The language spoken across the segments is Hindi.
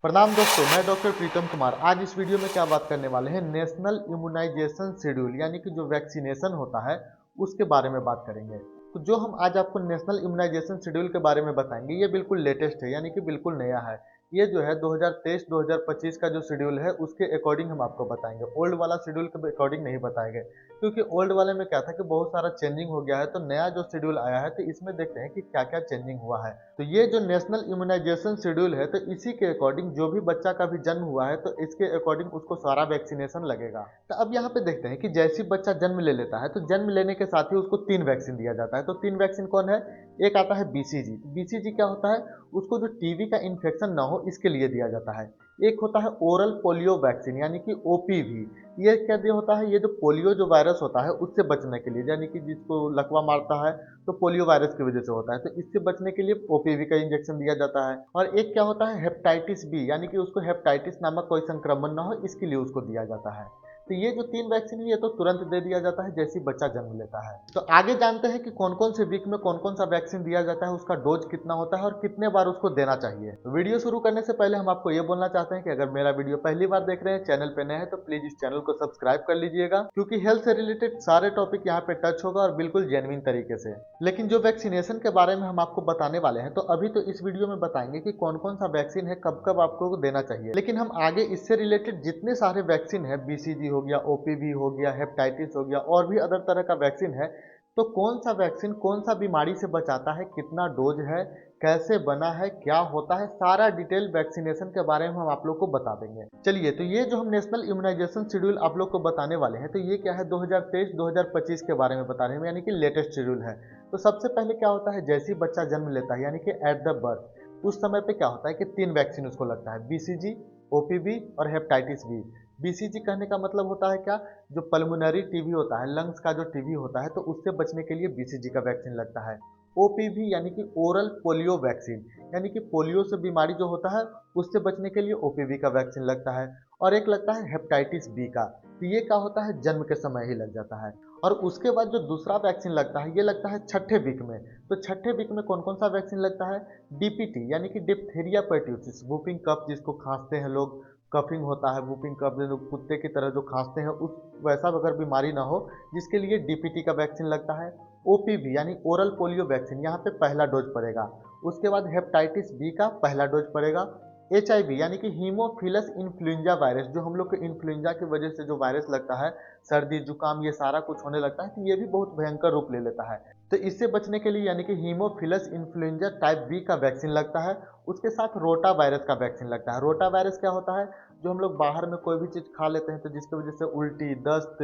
प्रणाम दोस्तों, मैं डॉक्टर प्रीतम कुमार। आज इस वीडियो में क्या बात करने वाले हैं, नेशनल इम्यूनाइजेशन शेड्यूल यानी कि जो वैक्सीनेशन होता है उसके बारे में बात करेंगे। तो जो हम आज आपको नेशनल इम्यूनाइजेशन शेड्यूल के बारे में बताएंगे ये बिल्कुल लेटेस्ट है, यानी कि बिल्कुल नया है। ये जो है 2023-2025 का जो शेड्यूल है उसके अकॉर्डिंग हम आपको बताएंगे, ओल्ड वाला शेड्यूल के अकॉर्डिंग नहीं बताएंगे। क्योंकि ओल्ड वाले में क्या था कि बहुत सारा चेंजिंग हो गया है, तो नया जो शेड्यूल आया है तो इसमें देखते हैं कि क्या क्या चेंजिंग हुआ है। तो ये जो नेशनल इम्यूनाइजेशन शेड्यूल है तो इसी के अकॉर्डिंग जो भी बच्चा का भी जन्म हुआ है तो इसके अकॉर्डिंग उसको सारा वैक्सीनेशन लगेगा। तो अब यहाँ पे देखते हैं कि जैसे ही बच्चा जन्म ले लेता है तो जन्म लेने के साथ ही उसको 3 वैक्सीन दिया जाता है। तो 3 वैक्सीन कौन है? एक आता है बीसीजी। बीसीजी क्या होता है? उसको जो टीबी का इन्फेक्शन ना हो इसके लिए दिया जाता है। एक होता है ओरल पोलियो वैक्सीन यानी कि ओपीवी। ये क्या दिया होता है? ये जो पोलियो जो वायरस होता है उससे बचने के लिए, यानी कि जिसको लकवा मारता है तो पोलियो वायरस की वजह से होता है, तो इससे बचने के लिए ओपीवी का इंजेक्शन दिया जाता है। और एक क्या होता है? हेपेटाइटिस बी, यानी कि उसको हेपेटाइटिस नामक कोई संक्रमण ना हो इसके लिए उसको दिया जाता है। तो ये जो 3 वैक्सीन है ये तो तुरंत दे दिया जाता है जैसे ही बच्चा जन्म लेता है। तो आगे जानते हैं कि कौन कौन से वीक में कौन कौन सा वैक्सीन दिया जाता है, उसका डोज कितना होता है और कितने बार उसको देना चाहिए। तो वीडियो शुरू करने से पहले हम आपको ये बोलना चाहते हैं कि अगर मेरा वीडियो पहली बार देख रहे हैं, चैनल पे नए हैं, तो प्लीज इस चैनल को सब्सक्राइब कर लीजिएगा, क्योंकि हेल्थ से रिलेटेड सारे टॉपिक यहाँ पे टच होगा और बिल्कुल जेन्युइन तरीके से। लेकिन जो वैक्सीनेशन के बारे में हम आपको बताने वाले हैं तो अभी तो इस वीडियो में बताएंगे कि कौन कौन सा वैक्सीन है, कब कब आपको देना चाहिए। लेकिन हम आगे इससे रिलेटेड जितने सारे वैक्सीन है, बीसीजी हो गया, ओपीवी हो गया, हेपेटाइटिस हो गया और भी अदर तरह का वैक्सीन है, तो कौन सा वैक्सीन कौन सा बीमारी से बचाता है, कितना डोज है, कैसे बना है, क्या होता है, सारा डिटेल वैक्सीनेशन के बारे में हम आप लोग को बता देंगे। चलिए, तो ये जो हम नेशनल इम्यूनाइजेशन शेड्यूल आप लोग को बताने वाले हैं तो ये क्या है, 2023-2025 के बारे में बता रहे हैं, यानी कि लेटेस्ट शेड्यूल है। तो सबसे पहले क्या होता है, जैसे ही बच्चा जन्म लेता है यानी कि एट द बर्थ, उस समय पे क्या होता है कि 3 वैक्सीन उसको लगता है, बीसीजी, ओपीवी और हेपेटाइटिस बी। बीसीजी कहने का मतलब होता है क्या? जो पल्मोनरी टीबी होता है, लंग्स का जो टीबी होता है, तो उससे बचने के लिए बीसीजी का वैक्सीन लगता है। ओपीवी यानी कि ओरल पोलियो वैक्सीन, यानी कि पोलियो से बीमारी जो होता है उससे बचने के लिए ओपीवी का वैक्सीन लगता है। और एक लगता है हेपेटाइटिस बी का, तो ये क्या होता है, जन्म के समय ही लग जाता है। और उसके बाद जो दूसरा वैक्सीन लगता है ये लगता है छठे वीक में। तो छठे वीक में कौन कौन सा वैक्सीन लगता है? डीपीटी यानी कि डिप्थीरिया पर्ट्यूसिस, वूपिंग कफ जिसको खांसते हैं लोग, कफिंग होता है, वूपिंग कफ जो कुत्ते की तरह जो खांसते हैं, उस वैसा अगर बीमारी ना हो जिसके लिए डीपीटी का वैक्सीन लगता है। ओपीवी यानी ओरल पोलियो वैक्सीन, यहाँ पे पहला डोज पड़ेगा। उसके बाद हेपेटाइटिस बी का पहला डोज पड़ेगा। एचआईवी यानी कि हीमोफिलस इन्फ्लुएंजा वायरस, जो हम लोग को इन्फ्लुएंजा की वजह से जो वायरस लगता है, सर्दी जुकाम ये सारा कुछ होने लगता है, तो ये भी बहुत भयंकर रूप ले लेता है। तो इससे बचने के लिए यानी कि हीमोफिलस इन्फ्लुएंजा टाइप बी का वैक्सीन लगता है। उसके साथ रोटा वायरस का वैक्सीन लगता है। रोटा वायरस क्या होता है? जो हम लोग बाहर में कोई भी चीज़ खा लेते हैं तो जिसकी वजह से उल्टी, दस्त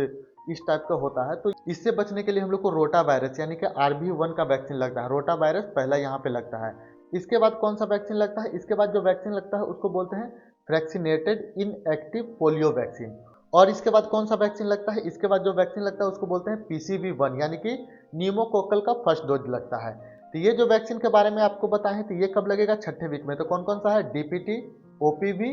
इस टाइप का होता है, तो इससे बचने के लिए हम लोग को रोटा वायरस यानी कि RB1 का वैक्सीन लगता है। रोटा वायरस पहला यहाँ पे लगता है। इसके बाद कौन सा वैक्सीन लगता है? इसके बाद जो वैक्सीन लगता है उसको बोलते हैं वैक्सीनेटेड इनएक्टिव पोलियो वैक्सीन। और इसके बाद कौन सा वैक्सीन लगता है? इसके बाद जो वैक्सीन लगता है उसको बोलते हैं PCV1 यानी कि न्यूमोकोकल का फर्स्ट डोज लगता है। तो ये जो वैक्सीन के बारे में आपको बताएं तो ये कब लगेगा? छठे वीक में। तो कौन कौन सा है? DPT, OPV,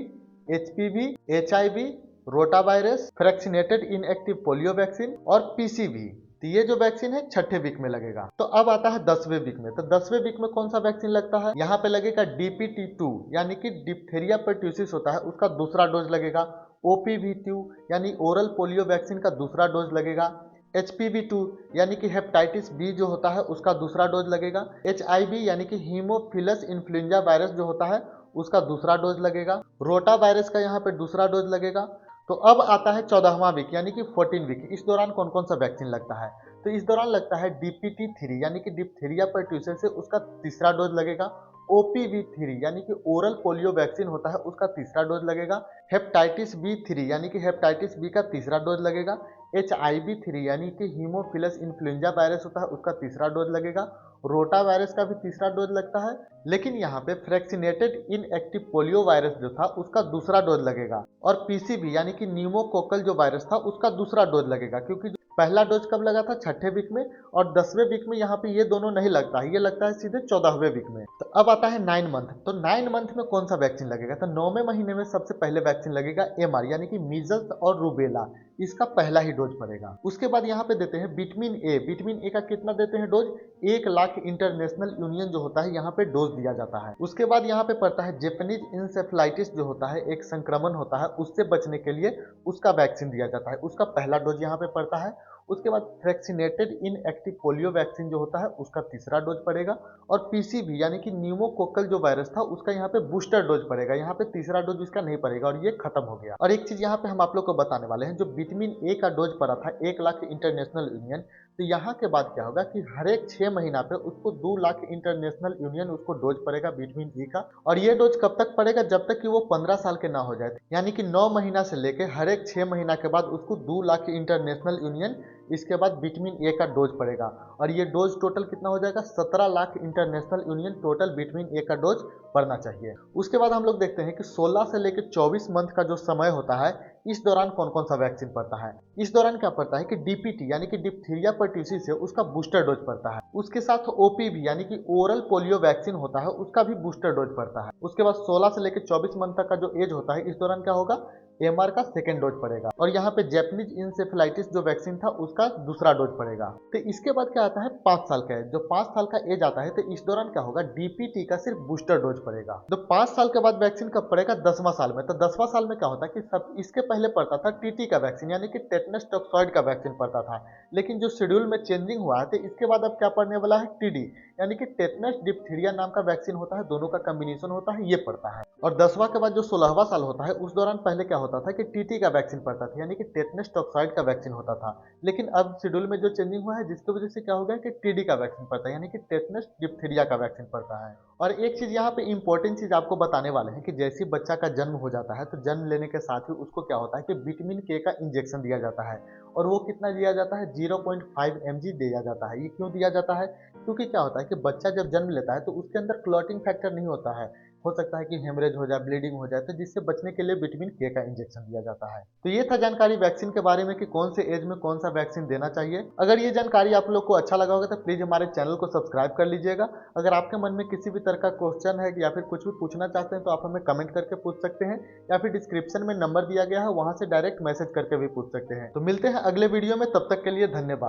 HPV, HIV, rotavirus, fractionated inactive polio vaccine और पीसीवी। तो ये जो वैक्सीन है छठे वीक में लगेगा। तो अब आता है 10वें वीक में। तो 10वें वीक में कौन सा वैक्सीन लगता है? यहाँ पे लगेगा DPT2 यानी कि डिप्थीरिया पर्ट्यूसिस होता है, उसका दूसरा डोज लगेगा। OPV2 यानी ओरल पोलियो वैक्सीन का दूसरा डोज लगेगा। HPV2 यानी कि हेपेटाइटिस बी जो होता है उसका दूसरा डोज लगेगा। HIV यानी कि हीमोफिलस इन्फ्लुएंजा वायरस जो होता है उसका दूसरा डोज लगेगा। रोटा वायरस का यहाँ पे दूसरा डोज लगेगा। तो अब आता है 14वां वीक यानी कि 14 वीक। इस दौरान कौन कौन सा वैक्सीन लगता है? तो इस दौरान लगता है DPT3 यानी कि डिप्थीरिया पर्ट्यूसिस से उसका तीसरा डोज लगेगा। OPV3 यानी कि ओरल पोलियो वैक्सीन होता है उसका तीसरा डोज लगेगा। हेपेटाइटिस B3 यानी कि हेपेटाइटिस बी का तीसरा डोज लगेगा। HIV3 यानी कि हीमोफिलस इन्फ्लुएंजा वायरस होता है उसका तीसरा डोज लगेगा। रोटा वायरस का भी तीसरा डोज लगता है। लेकिन यहाँ पे फ्रैक्सीनेटेड इनएक्टिव पोलियो वायरस जो था उसका दूसरा डोज लगेगा। और पीसीवी यानी कि न्यूमोकोकल जो वायरस था उसका दूसरा डोज लगेगा, क्योंकि पहला डोज कब लगा था? 6ठे वीक में, और 10वें वीक में यहाँ पे ये दोनों नहीं लगता है, ये लगता है सीधे 14वें वीक में। तो अब आता है 9 मंथ। तो 9 मंथ में कौन सा वैक्सीन लगेगा? तो 9वें महीने में सबसे पहले वैक्सीन लगेगा एमआर यानी कि मीजल्स और रूबेला, इसका पहला ही डोज पड़ेगा। उसके बाद यहाँ पे देते हैं विटामिन ए। विटामिन ए का कितना देते हैं डोज? 1 लाख इंटरनेशनल यूनियन जो होता है यहाँ पे डोज दिया जाता है। उसके बाद यहाँ पे पड़ता है जेपनीज इंसेफ्लाइटिस जो होता है, एक संक्रमण होता है, उससे बचने के लिए उसका वैक्सीन दिया जाता है, उसका पहला डोज यहाँ पे पड़ता है। उसके बाद वैक्सीनेटेड इन एक्टिव पोलियो वैक्सीन जो होता है उसका तीसरा डोज पड़ेगा, और पीसीवी यानी कि न्यूमोकोकल जो वायरस था उसका यहाँ पे बूस्टर डोज पड़ेगा। यहाँ पे तीसरा डोज इसका नहीं पड़ेगा और ये खत्म हो गया। और एक चीज यहाँ पे हम आप लोग को बताने वाले हैं, जो विटामिन ए का डोज पड़ा था 1 लाख इंटरनेशनल यूनियन, तो यहाँ के बाद क्या होगा कि हर एक 6 महीना पे उसको 2 लाख इंटरनेशनल यूनियन उसको डोज पड़ेगा विटामिन ई का। और ये डोज कब तक पड़ेगा? जब तक कि वो 15 साल के ना हो जाए, यानी कि 9 महीना से लेके हर एक 6 महीना के बाद उसको 2 लाख इंटरनेशनल यूनियन, इसके बाद विटामिन ए का डोज पड़ेगा। और ये डोज टोटल कितना हो जाएगा? 17 lakh international union total vitamin A का डोज पड़ना चाहिए। उसके बाद हम लोग देखते हैं कि 16 से लेकर 24 मंथ का जो समय होता है, इस दौरान कौन कौन सा वैक्सीन पड़ता है? इस दौरान क्या पड़ता है कि डीपीटी यानी कि डिप्थीरिया परट्यूसिस है, उसका बूस्टर डोज पड़ता है। उसके साथ ओपीवी यानी कि ओरल पोलियो वैक्सीन होता है, उसका भी बूस्टर डोज पड़ता है। उसके बाद 16 से लेकर 24 मंथ तक का जो एज होता है, इस दौरान क्या होगा? एमआर का सेकेंड डोज पड़ेगा। और यहाँ पे जैपनीज इंसेफ्लाइटिस जो वैक्सीन था उसका दूसरा डोज पड़ेगा। तो इसके बाद क्या आता है? 5 साल का एज। जो 5 साल का एज आता है तो इस दौरान क्या होगा? डीपीटी का सिर्फ बूस्टर डोज पड़ेगा। तो 5 साल के बाद वैक्सीन कब पड़ेगा? 10वां साल में। तो 10वां साल में क्या होता है कि सब इसके पहले पड़ता था टीटी का वैक्सीन यानी कि टेटनस टॉक्सॉइड का वैक्सीन पड़ता था, लेकिन जो शेड्यूल में चेंजिंग हुआ है तो इसके बाद अब क्या पड़ने वाला है? टीडी यानी कि टेटनस डिप्थीरिया नाम का वैक्सीन होता है, दोनों का कॉम्बिनेशन होता है, ये पड़ता है। और 10वां के बाद जो 16वां साल होता है उस दौरान पहले क्या होता था कि टीटी का वैक्सीन पड़ता था यानी कि टेटनस टॉक्साइड का वैक्सीन होता था, लेकिन अब शेड्यूल में जो चेंजिंग हुआ है जिसकी वजह से क्या हो गया कि टीडी का वैक्सीन पड़ता है यानी कि टेटनस डिप्थीरिया का वैक्सीन पड़ता है। और एक चीज यहाँ पे इंपॉर्टेंट चीज आपको बताने वाले हैं कि जैसे ही बच्चा का जन्म हो जाता है तो जन्म लेने के साथ ही उसको क्या होता है कि विटामिन के का इंजेक्शन दिया जाता है। और वो कितना दिया जाता है? 0.5 mg दिया जाता है। ये क्यों दिया जाता है? क्योंकि क्या होता है कि बच्चा जब जन्म लेता है तो उसके अंदर क्लॉटिंग फैक्टर नहीं होता है, हो सकता है कि हेमरेज हो जाए, ब्लीडिंग हो जाए, तो जिससे बचने के लिए विटामिन के का इंजेक्शन दिया जाता है। तो ये था जानकारी वैक्सीन के बारे में कि कौन से एज में कौन सा वैक्सीन देना चाहिए। अगर ये जानकारी आप लोग को अच्छा लगा होगा तो प्लीज हमारे चैनल को सब्सक्राइब कर लीजिएगा। अगर आपके मन में किसी भी तरह का क्वेश्चन है या फिर कुछ भी पूछना चाहते हैं तो आप हमें कमेंट करके पूछ सकते हैं, या फिर डिस्क्रिप्शन में नंबर दिया गया है वहां से डायरेक्ट मैसेज करके भी पूछ सकते हैं। तो मिलते हैं अगले वीडियो में, तब तक के लिए धन्यवाद।